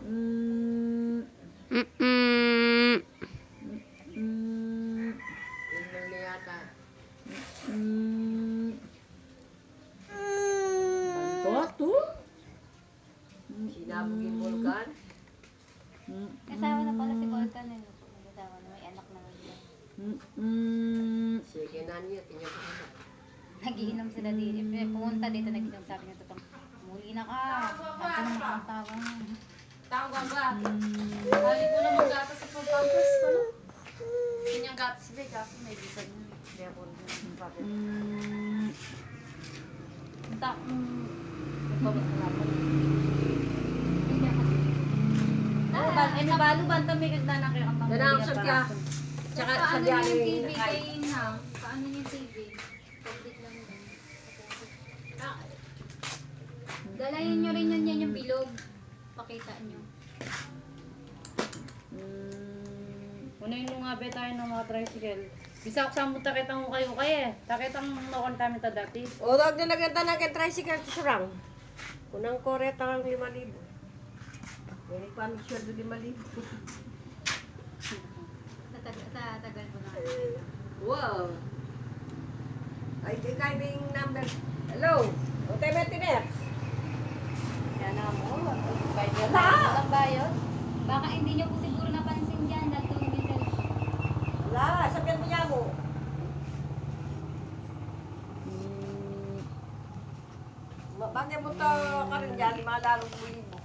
Mm. Mm-mm. Mm. Ilan na yata. Mm. Banto to? Sinabog yung vulkan. Kasawa na pala si Volcan eh. Nag-asawa na, may anak naman siya. Sige na niya, tingnan ko na. Nagiinom sila dito. Pumunta dito, nagiinom, sabi niya totoo. Muli na ka. Saan ka na makasawa? Tawag ba? Hali ko na mag-gatas sa pagpampas ko na. Kanyang gatas ba, kaso may bisan yun. Kaya ko rin yung papel. Nagbabas na lang. May balo ba? Ito may kagdana kayo ang Ganang sadya. Tsaka sadya Paano yung yung TV kay Inang? Paano yung TV? Public lang din. Dalayan nyo rin yun yan yung bilog. Pakita nyo. Unahin mo nga ba tayo ng mga tricycle? Bisa ko sa mo takitang kayo kaya. Takitang nakon kami ta dati. O, huwag nilagyan tayo ng tricycle sa surang. Unang koreta lang 5,000. Hindi pa ang sweldo 5,000. Sa tagal mo na. Wow! Ay, di kayo yung number. Hello? O, tayo maintenance. Yan na mo. Bayad Wala! walang bayad. Baka hindi nyo po siguro napansin dyan. Nagtuloy yung cellphone. Wala, sabihan mo niya mo. Bagay mo to ka rin dyan, 5,000 mo.